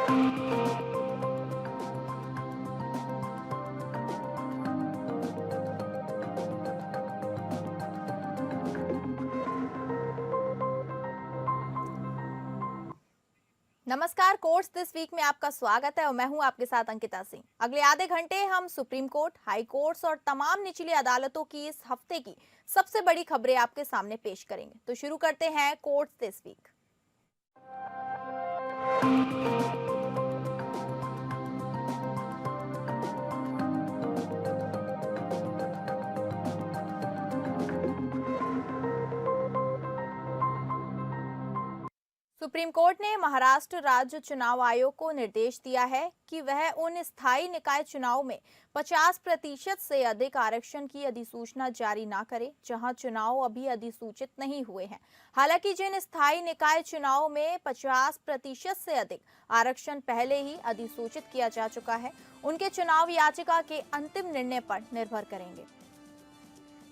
नमस्कार। Courts this week में आपका स्वागत है और मैं हूं आपके साथ अंकिता सिंह। अगले आधे घंटे हम सुप्रीम कोर्ट, हाई कोर्ट्स और तमाम निचली अदालतों की इस हफ्ते की सबसे बड़ी खबरें आपके सामने पेश करेंगे। तो शुरू करते हैं courts this week. Supreme court ने महाराष्ट्र राज्य चुनाव आयोग को निर्देश दिया है कि वह उन स्थायी निकाय चुनाव में 50% से अधिक आरक्षण की अधिसूचना जारी न करे जहां चुनाव अभी अधिसूचित नहीं हुए हैं। हालांकि जिन स्थायी निकाय चुनाव में 50% से अधिक आरक्षण पहले ही अधिसूचित किया जा चुका है, उनके चुनाव याचिका के अंतिम निर्णय पर निर्भर करेंगे।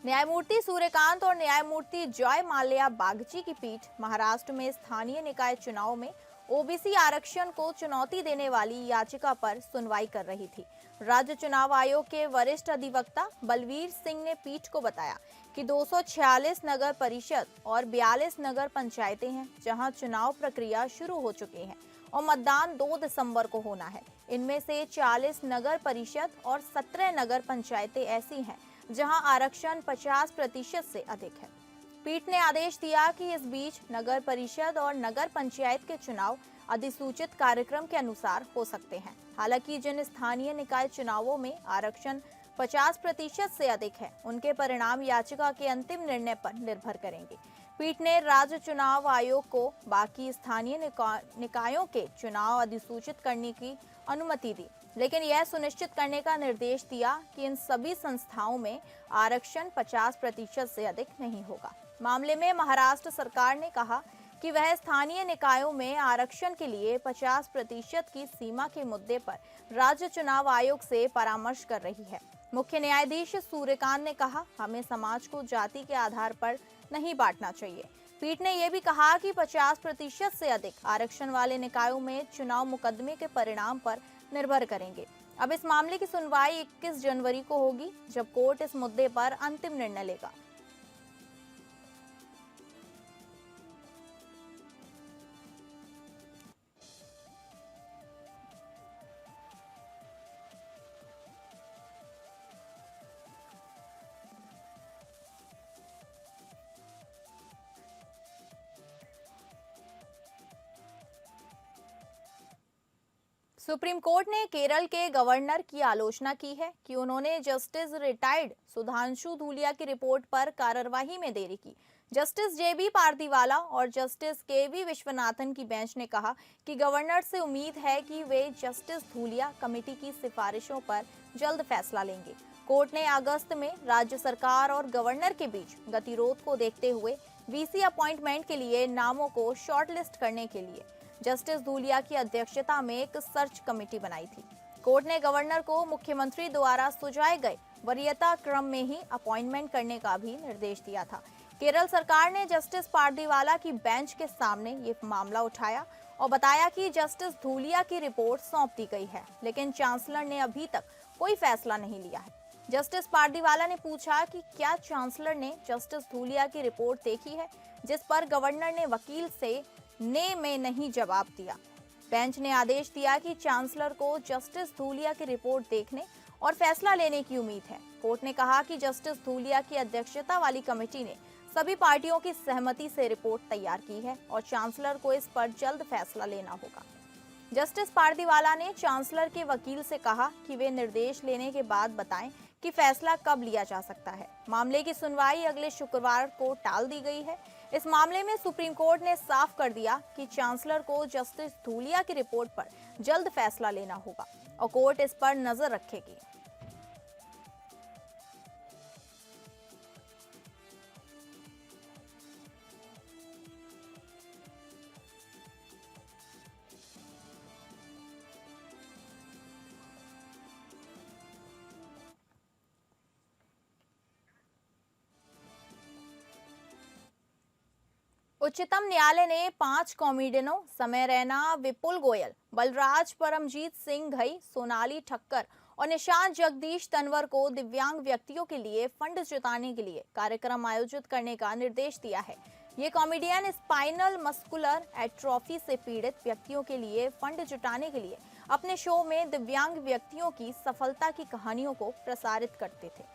न्यायमूर्ति सूर्यकांत और न्यायमूर्ति जॉय माल्या बागची की पीठ महाराष्ट्र में स्थानीय निकाय चुनाव में ओबीसी आरक्षण को चुनौती देने वाली याचिका पर सुनवाई कर रही थी। राज्य चुनाव आयोग के वरिष्ठ अधिवक्ता बलवीर सिंह ने पीठ को बताया कि 246 नगर परिषद और 42 नगर पंचायतें हैं जहां चुनाव प्रक्रिया शुरू हो चुकी है और मतदान 2 दिसंबर को होना है। इनमें से 40 नगर परिषद और 17 नगर पंचायतें ऐसी हैं जहां आरक्षण 50% से अधिक है। पीठ ने आदेश दिया कि इस बीच नगर परिषद और नगर पंचायत के चुनाव अधिसूचित कार्यक्रम के अनुसार हो सकते हैं। हालांकि जिन स्थानीय निकाय चुनावों में आरक्षण 50% से अधिक है, उनके परिणाम याचिका के अंतिम निर्णय पर निर्भर करेंगे। पीठ ने राज्य चुनाव आयोग को बाकी स्थानीय निकायों के चुनाव अधिसूचित करने की अनुमति दी, लेकिन यह सुनिश्चित करने का निर्देश दिया कि इन सभी संस्थाओं में आरक्षण 50% से अधिक नहीं होगा। मामले में महाराष्ट्र सरकार ने कहा कि वह स्थानीय निकायों में आरक्षण के लिए 50% की सीमा के मुद्दे पर राज्य चुनाव आयोग से परामर्श कर रही है। मुख्य न्यायाधीश सूर्यकांत ने कहा, हमें समाज को जाति के आधार पर नहीं बांटना चाहिए। पीठ ने यह भी कहा कि 50% से अधिक आरक्षण वाले निकायों में चुनाव मुकदमे के परिणाम पर निर्भर करेंगे। अब इस मामले की सुनवाई 21 जनवरी को होगी, जब कोर्ट इस मुद्दे पर अंतिम निर्णय लेगा। सुप्रीम कोर्ट ने केरल के गवर्नर की आलोचना की है कि उन्होंने जस्टिस रिटायर्ड सुधांशु धूलिया की रिपोर्ट पर कार्यवाही में देरी की। जस्टिस जेबी पारदीवाला और जस्टिस केवी विश्वनाथन की बेंच ने कहा कि गवर्नर से उम्मीद है कि वे जस्टिस धूलिया कमेटी की सिफारिशों पर जल्द फैसला लेंगे। कोर्ट ने अगस्त में राज्य सरकार और गवर्नर के बीच गतिरोध को देखते हुए वीसी अपॉइंटमेंट के लिए नामों को शॉर्टलिस्ट करने के लिए जस्टिस धूलिया की अध्यक्षता में एक सर्च कमेटी बनाई थी। कोर्ट ने गवर्नर को मुख्यमंत्री द्वारा सुझाए गए वरीयता क्रम में ही अपॉइंटमेंट करने का भी निर्देश दिया था। केरल सरकार ने जस्टिस पारदीवाला की बेंच के सामने ये मामला उठाया और बताया कि जस्टिस धूलिया की रिपोर्ट सौंप दी गई है, लेकिन चांसलर ने अभी तक कोई फैसला नहीं लिया है। जस्टिस पारदीवाला ने पूछा कि क्या चांसलर ने जस्टिस धूलिया की रिपोर्ट देखी है, जिस पर गवर्नर ने वकील से ने में नहीं जवाब दिया। बेंच ने आदेश दिया कि चांसलर को जस्टिस धूलिया की रिपोर्ट देखने और फैसला लेने की उम्मीद है। कोर्ट ने कहा कि जस्टिस धूलिया की अध्यक्षता वाली कमेटी ने सभी पार्टियों की सहमति से रिपोर्ट तैयार की है और चांसलर को इस पर जल्द फैसला लेना होगा। जस्टिस पारदीवाला ने चांसलर के वकील से कहा कि वे निर्देश लेने के बाद बताएं कि फैसला कब लिया जा सकता है। मामले की सुनवाई अगले शुक्रवार को टाल दी गई है। इस मामले में सुप्रीम कोर्ट ने साफ कर दिया कि चांसलर को जस्टिस धूलिया की रिपोर्ट पर जल्द फैसला लेना होगा और कोर्ट इस पर नजर रखेगी। उच्चतम न्यायालय ने 5 कॉमेडियनों समय रैना, विपुल गोयल, बलराज, परमजीत सिंह घई, सोनाली ठक्कर और निशांत जगदीश तंवर को दिव्यांग व्यक्तियों के लिए फंड जुटाने के लिए कार्यक्रम आयोजित करने का निर्देश दिया है। ये कॉमेडियन स्पाइनल मस्कुलर एट्रोफी से पीड़ित व्यक्तियों के लिए फंड जुटाने के लिए अपने शो में दिव्यांग व्यक्तियों की सफलता की कहानियों को प्रसारित करते थे।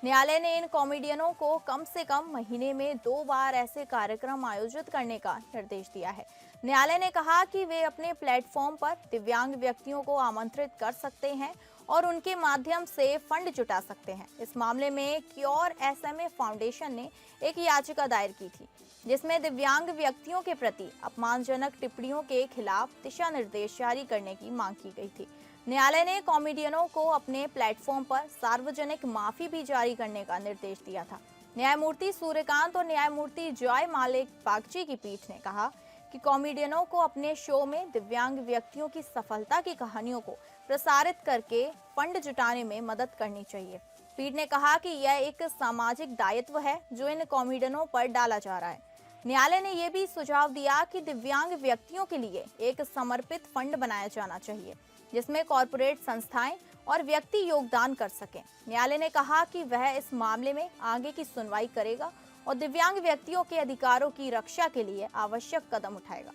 न्यायालय ने इन कॉमेडियनों को कम से कम महीने में 2 बार ऐसे कार्यक्रम आयोजित करने का निर्देश दिया है। न्यायालय ने कहा कि वे अपने प्लेटफॉर्म पर दिव्यांग व्यक्तियों को आमंत्रित कर सकते हैं और उनके माध्यम से फंड जुटा सकते हैं। इस मामले में क्योर SMA फाउंडेशन ने एक याचिका दायर की थी, जिसमें दिव्यांग व्यक्तियों के प्रति अपमानजनक टिप्पणियों के खिलाफ दिशा निर्देश जारी करने की मांग की गई थी। न्यायालय ने कॉमेडियनों को अपने प्लेटफॉर्म पर सार्वजनिक माफी भी जारी करने का निर्देश दिया था। न्यायमूर्ति सूर्यकांत और न्यायमूर्ति जॉय मालिक बागची की पीठ ने कहा कि कॉमेडियनों को अपने शो में दिव्यांग व्यक्तियों की सफलता की कहानियों को प्रसारित करके फंड जुटाने में मदद करनी चाहिए। पीठ ने कहा कि यह एक सामाजिक दायित्व है जो इन कॉमेडियनों पर डाला जा रहा है। न्यायालय ने यह भी सुझाव दिया कि दिव्यांग व्यक्तियों के लिए एक समर्पित फंड बनाया जाना चाहिए, जिसमें कॉरपोरेट संस्थाएं और व्यक्ति योगदान कर सकें। न्यायालय ने कहा कि वह इस मामले में आगे की सुनवाई करेगा और दिव्यांग व्यक्तियों के अधिकारों की रक्षा के लिए आवश्यक कदम उठाएगा।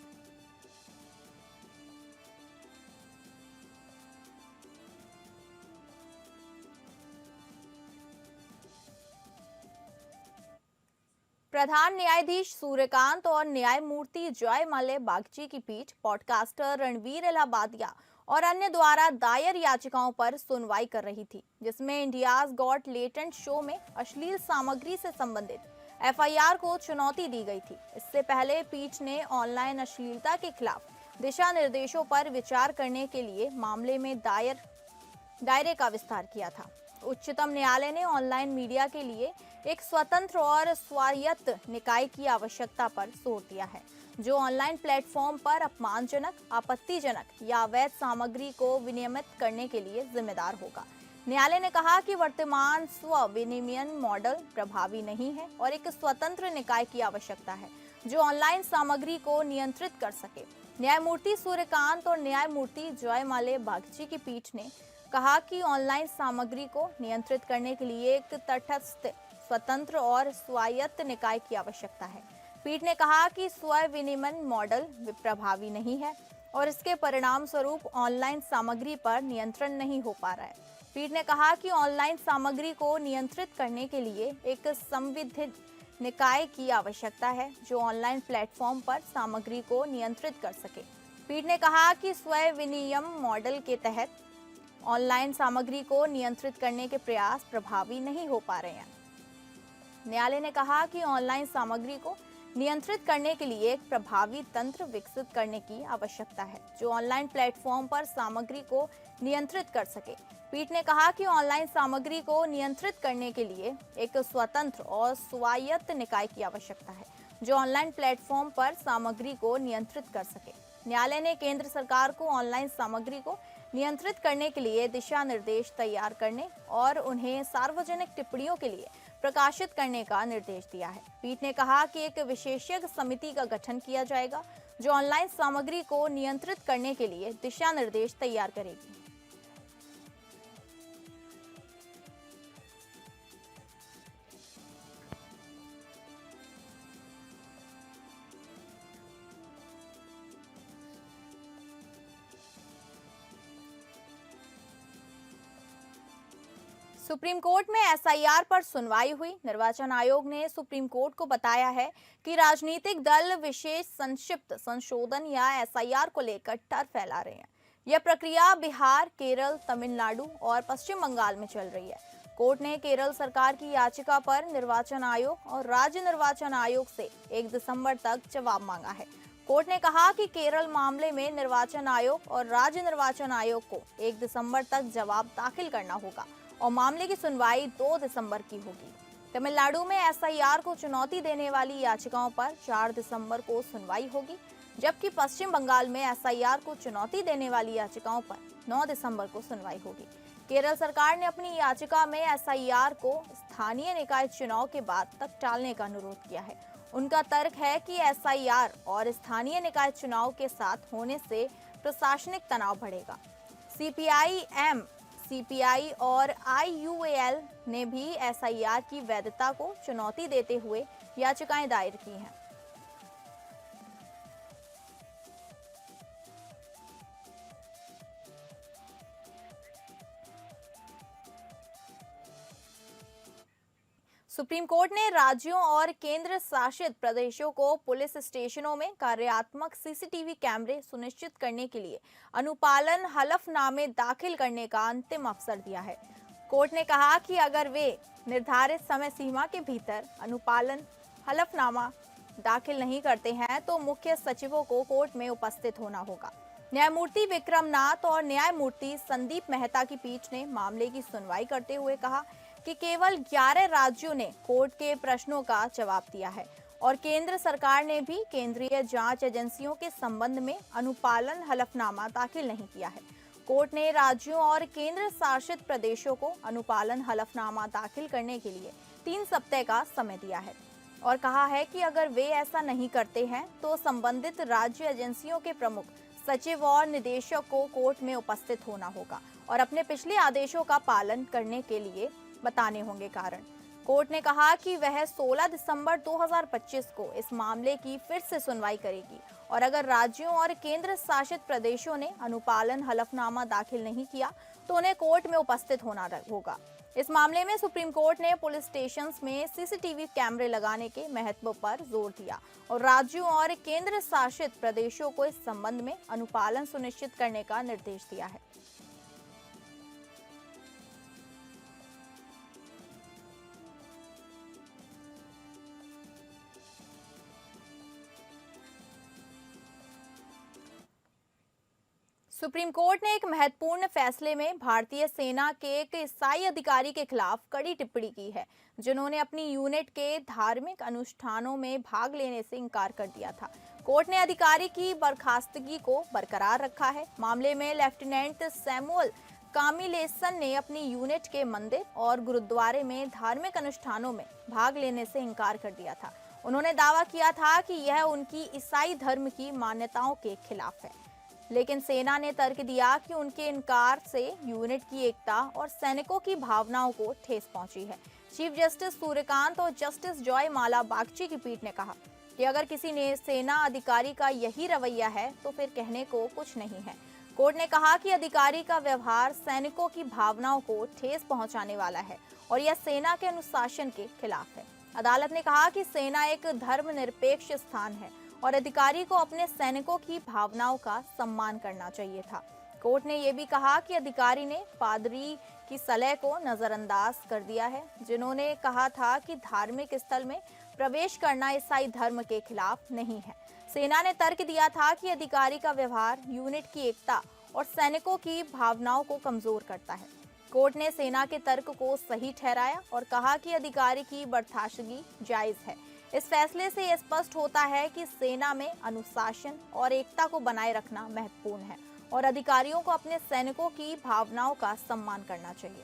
प्रधान न्यायाधीश सूर्यकांत और न्यायमूर्ति जॉय माले बागची की पीठ पॉडकास्टर रणवीर इलाहाबादिया और अन्य द्वारा दायर याचिकाओं पर सुनवाई कर रही थी, जिसमें इंडियाज गॉट लेटेंट शो में अश्लील सामग्री से संबंधित FIR को चुनौती दी गई थी। इससे पहले पीठ ने ऑनलाइन अश्लीलता के खिलाफ दिशा निर्देशों पर विचार करने के लिए मामले में दायरे का विस्तार किया था। उच्चतम न्यायालय ने ऑनलाइन मीडिया के लिए एक स्वतंत्र और स्वायत्त निकाय की आवश्यकता पर जोर दिया है, जो ऑनलाइन प्लेटफॉर्म पर अपमानजनक, आपत्तिजनक या अवैध सामग्री को विनियमित करने के लिए जिम्मेदार होगा। न्यायालय ने कहा कि वर्तमान स्व विनियमन मॉडल प्रभावी नहीं है और एक स्वतंत्र निकाय की आवश्यकता है जो ऑनलाइन सामग्री को नियंत्रित कर सके। न्यायमूर्ति सूर्यकांत और न्यायमूर्ति जॉय माले बागची की पीठ ने कहा कि ऑनलाइन सामग्री को नियंत्रित करने के लिए एक तटस्थ, स्वतंत्र और स्वायत्त निकाय की आवश्यकता है। पीठ ने कहा कि स्व विनियमन मॉडल प्रभावी नहीं है और इसके परिणाम स्वरूप ऑनलाइन सामग्री पर नियंत्रण नहीं हो पा रहा है। पीठ ने कहा कि ऑनलाइन सामग्री को नियंत्रित करने के लिए एक संविधित निकाय की आवश्यकता है जो ऑनलाइन प्लेटफॉर्म पर सामग्री को नियंत्रित कर सके। पीठ ने कहा कि स्व विनियम मॉडल के तहत ऑनलाइन सामग्री को नियंत्रित करने के प्रयास प्रभावी नहीं हो पा रहे हैं। न्यायालय ने कहा कि ऑनलाइन सामग्री को नियंत्रित करने के लिए एक प्रभावी तंत्र विकसित करने की आवश्यकता है जो ऑनलाइन प्लेटफॉर्म पर सामग्री को नियंत्रित कर सके। पीठ ने कहा कि ऑनलाइन सामग्री को नियंत्रित करने के लिए एक स्वतंत्र और स्वायत्त निकाय की आवश्यकता है जो ऑनलाइन प्लेटफॉर्म पर सामग्री को नियंत्रित कर सके। न्यायालय ने केंद्र सरकार को ऑनलाइन सामग्री को नियंत्रित करने के लिए दिशा निर्देश तैयार करने और उन्हें सार्वजनिक टिप्पणियों के लिए प्रकाशित करने का निर्देश दिया है। पीठ ने कहा कि एक विशेषज्ञ समिति का गठन किया जाएगा जो ऑनलाइन सामग्री को नियंत्रित करने के लिए दिशा निर्देश तैयार करेगी। सुप्रीम कोर्ट में SIR पर सुनवाई हुई। निर्वाचन आयोग ने सुप्रीम कोर्ट को बताया है कि राजनीतिक दल विशेष संक्षिप्त संशोधन या SIR को लेकर डर फैला रहे हैं। यह प्रक्रिया बिहार, केरल, तमिलनाडु और पश्चिम बंगाल में चल रही है। कोर्ट ने केरल सरकार की याचिका पर निर्वाचन आयोग और राज्य निर्वाचन आयोग से 1 दिसंबर तक जवाब मांगा है। कोर्ट ने कहा कि केरल मामले में निर्वाचन आयोग और राज्य निर्वाचन आयोग को 1 दिसंबर तक जवाब दाखिल करना होगा और मामले की सुनवाई 2 दिसंबर की होगी। तमिलनाडु में SIR को चुनौती देने वाली याचिकाओं पर 4 दिसंबर को सुनवाई होगी, जबकि पश्चिम बंगाल में SIR को चुनौती देने वाली याचिकाओं पर 9 दिसंबर को सुनवाई होगी। केरल सरकार ने अपनी याचिका में SIR को स्थानीय निकाय चुनाव के बाद तक टालने का अनुरोध किया है उनका तर्क है कि एसआईआर और स्थानीय निकाय चुनाव के साथ होने से प्रशासनिक तनाव बढ़ेगा। सीपीआई एम, सीपीआई और आईयूएल ने भी एसआईआर की वैधता को चुनौती देते हुए याचिकाएं दायर की हैं। सुप्रीम कोर्ट ने राज्यों और केंद्र शासित प्रदेशों को पुलिस स्टेशनों में कार्यात्मक सीसीटीवी कैमरे सुनिश्चित करने के लिए अनुपालन हलफनामे दाखिल करने का अंतिम अवसर दिया है। कोर्ट ने कहा कि अगर वे निर्धारित समय सीमा के भीतर अनुपालन हलफनामा दाखिल नहीं करते हैं तो मुख्य सचिवों को कोर्ट में उपस्थित होना होगा। न्यायमूर्ति विक्रम नाथ और न्यायमूर्ति संदीप मेहता की पीठ ने मामले की सुनवाई करते हुए कहा कि केवल 11 राज्यों ने कोर्ट के प्रश्नों का जवाब दिया है और केंद्र सरकार ने भी केंद्रीय जांच एजेंसियों के संबंध में अनुपालन हलफनामा दाखिल नहीं किया है। कोर्ट ने राज्यों और केंद्र शासित प्रदेशों को अनुपालन हलफनामा दाखिल करने के लिए 3 सप्ताह का समय दिया है और कहा है कि अगर वे ऐसा नहीं करते हैं तो संबंधित राज्य एजेंसियों के प्रमुख सचिव और निदेशक को कोर्ट में उपस्थित होना होगा और अपने पिछले आदेशों का पालन करने के लिए बताने होंगे कारण। कोर्ट ने कहा कि वह 16 दिसंबर 2025 को इस मामले की फिर से सुनवाई करेगी और अगर राज्यों और केंद्र शासित प्रदेशों ने अनुपालन हलफनामा दाखिल नहीं किया तो उन्हें कोर्ट में उपस्थित होना होगा। इस मामले में सुप्रीम कोर्ट ने पुलिस स्टेशंस में सीसीटीवी कैमरे लगाने के महत्व पर जोर दिया और राज्यों और केंद्र शासित प्रदेशों को इस संबंध में अनुपालन सुनिश्चित करने का निर्देश दिया है। सुप्रीम कोर्ट ने एक महत्वपूर्ण फैसले में भारतीय सेना के एक ईसाई अधिकारी के खिलाफ कड़ी टिप्पणी की है, जिन्होंने अपनी यूनिट के धार्मिक अनुष्ठानों में भाग लेने से इनकार कर दिया था। कोर्ट ने अधिकारी की बर्खास्तगी को बरकरार रखा है। मामले में लेफ्टिनेंट सैमुअल कामिलेसन ने अपनी यूनिट के मंदिर और गुरुद्वारे में धार्मिक अनुष्ठानों में भाग लेने से इनकार कर दिया था। उन्होंने दावा किया था कि यह उनकी ईसाई धर्म की मान्यताओं के खिलाफ है, लेकिन सेना ने तर्क दिया कि उनके इनकार से यूनिट की एकता और सैनिकों की भावनाओं को ठेस पहुंची है। चीफ जस्टिस सूर्यकांत और जस्टिस जॉय माला बागची की पीठ ने कहा कि अगर किसी ने सेना अधिकारी का यही रवैया है तो फिर कहने को कुछ नहीं है। कोर्ट ने कहा कि अधिकारी का व्यवहार सैनिकों की भावनाओं को ठेस पहुंचाने वाला है और यह सेना के अनुशासन के खिलाफ है। अदालत ने कहा कि सेना एक धर्मनिरपेक्ष स्थान है और अधिकारी को अपने सैनिकों की भावनाओं का सम्मान करना चाहिए था। कोर्ट ने यह भी कहा कि अधिकारी ने पादरी की सलाह को नजरअंदाज कर दिया है, जिन्होंने कहा था कि धार्मिक स्थल में प्रवेश करना ईसाई धर्म के खिलाफ नहीं है। सेना ने तर्क दिया था कि अधिकारी का व्यवहार यूनिट की एकता और सैनिकों की भावनाओं को कमजोर करता है। कोर्ट ने सेना के तर्क को सही ठहराया और कहा कि अधिकारी की बर्खास्तगी जायज है। इस फैसले से यह स्पष्ट होता है कि सेना में अनुशासन और एकता को बनाए रखना महत्वपूर्ण है और अधिकारियों को अपने सैनिकों की भावनाओं का सम्मान करना चाहिए।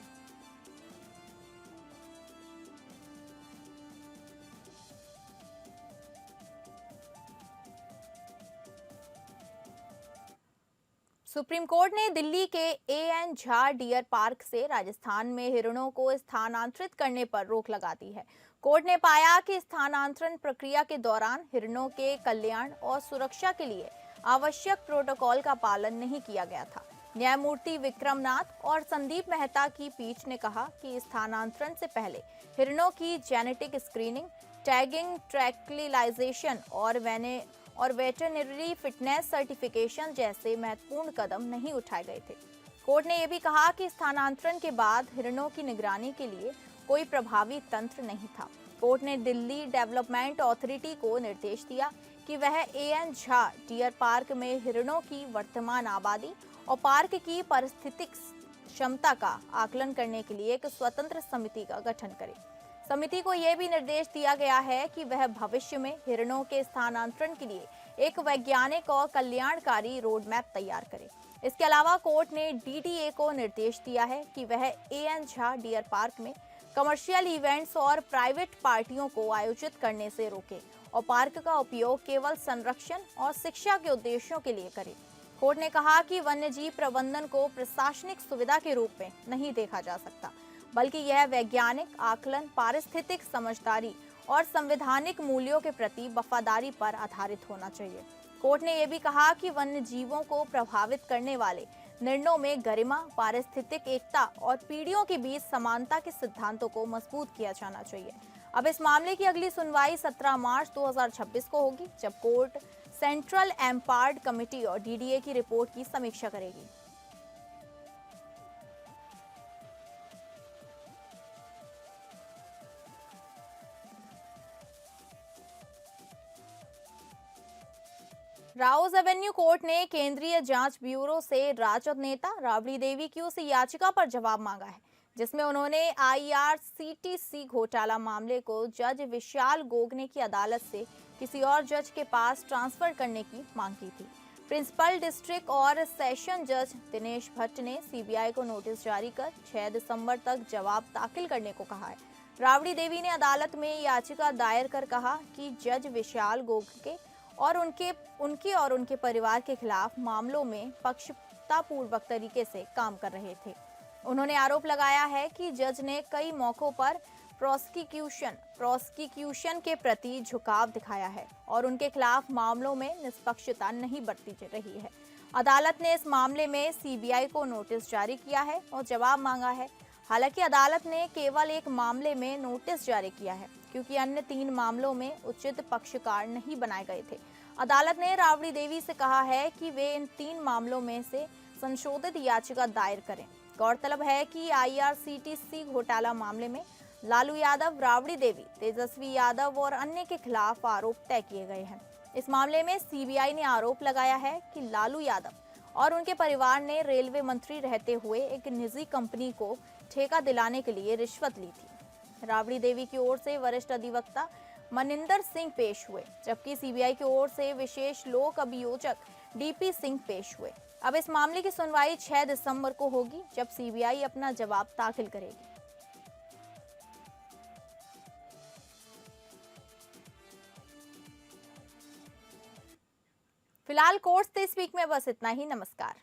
सुप्रीम कोर्ट ने दिल्ली के एएन झा डियर पार्क से राजस्थान में हिरणों को स्थानांतरित करने पर रोक लगा दी है। कोर्ट ने पाया कि स्थानांतरण प्रक्रिया के दौरान हिरणों के कल्याण और सुरक्षा के लिए आवश्यक प्रोटोकॉल का पालन नहीं किया गया था। न्यायमूर्ति विक्रम नाथ और संदीप मेहता की पीठ ने कहा कि स्थानांतरण से पहले हिरणों की जेनेटिक स्क्रीनिंग, टैगिंग, ट्रैंक्विलाइजेशन और वेटरनरी फिटनेस सर्टिफिकेशन जैसे महत्वपूर्ण कदम नहीं उठाए गए थे। कोर्ट ने यह भी कहा कि स्थानांतरण के बाद हिरणों की निगरानी के लिए कोई प्रभावी तंत्र नहीं था। कोर्ट ने दिल्ली डेवलपमेंट अथॉरिटी को निर्देश दिया कि वह एएन झा डियर पार्क में हिरणों की वर्तमान आबादी और पार्क की पारिस्थितिक क्षमता का आकलन करने के लिए एक स्वतंत्र समिति का गठन करे। समिति को यह भी निर्देश दिया गया है कि वह भविष्य में हिरणों के स्थानांतरण के लिए एक वैज्ञानिक और कल्याणकारी रोड मैप तैयार करे। इसके अलावा कोर्ट ने डीडीए को निर्देश दिया है कि वह एएन झा डियर पार्क में कमर्शियल इवेंट्स और प्राइवेट पार्टियों को आयोजित करने से रोके और पार्क का उपयोग केवल संरक्षण और शिक्षा के उद्देश्यों के लिए करे। कोर्ट ने कहा कि वन्यजीव प्रबंधन को प्रशासनिक सुविधा के रूप में नहीं देखा जा सकता, बल्कि यह वैज्ञानिक आकलन, पारिस्थितिक समझदारी और संवैधानिक मूल्यों के प्रति वफादारी पर आधारित होना चाहिए। कोर्ट ने यह भी कहा कि वन्य जीवों को प्रभावित करने वाले निर्णयों में गरिमा, पारिस्थितिक एकता और पीढ़ियों के बीच समानता के सिद्धांतों को मजबूत किया जाना चाहिए। अब इस मामले की अगली सुनवाई 17 मार्च 2026 को होगी, जब कोर्ट सेंट्रल एम्पावर्ड कमेटी और डीडीए की रिपोर्ट की समीक्षा करेगी। राउज एवेन्यू कोर्ट ने केंद्रीय जांच ब्यूरो से राजद नेता राबड़ी देवी की उस याचिका पर जवाब मांगा है, जिसमें उन्होंने आईआरसीटीसी घोटाला मामले को जज विशाल गोगने की अदालत से किसी और जज के पास ट्रांसफर करने की मांग की थी। प्रिंसिपल डिस्ट्रिक्ट और सेशन जज दिनेश भट्ट ने सीबीआई को नोटिस जारी कर 6 दिसंबर तक जवाब दाखिल करने को कहा है। राबड़ी देवी ने अदालत में याचिका दायर कर कहा कि जज विशाल गोगने और उनके परिवार के खिलाफ मामलों में पक्षपातपूर्वक तरीके से काम कर रहे थे। उन्होंने आरोप लगाया है कि जज ने कई मौकों पर प्रोसिक्यूशन के प्रति झुकाव दिखाया है और उनके खिलाफ मामलों में निष्पक्षता नहीं बरती रही है। अदालत ने इस मामले में सीबीआई को नोटिस जारी किया है और जवाब मांगा है। हालांकि अदालत ने केवल एक मामले में नोटिस जारी किया है, क्योंकि अन्य 3 मामलों में उचित पक्षकार नहीं बनाए गए थे। अदालत ने राबड़ी देवी से कहा है कि वे इन 3 मामलों में से संशोधित याचिका दायर करें। गौरतलब है कि आईआरसीटीसी घोटाला मामले में लालू यादव, राबड़ी देवी, तेजस्वी यादव और अन्य के खिलाफ आरोप तय किए गए हैं। इस मामले में सीबीआई ने आरोप लगाया है कि लालू यादव और उनके परिवार ने रेलवे मंत्री रहते हुए एक निजी कंपनी को ठेका दिलाने के लिए रिश्वत ली थी। राबड़ी देवी की ओर से वरिष्ठ अधिवक्ता मनिंदर सिंह पेश हुए, जबकि सीबीआई की ओर से विशेष लोक अभियोजक डीपी सिंह पेश हुए। अब इस मामले की सुनवाई 6 दिसंबर को होगी, जब सीबीआई अपना जवाब दाखिल करेगी। फिलहाल कोर्ट से इस वीक में बस इतना ही। नमस्कार।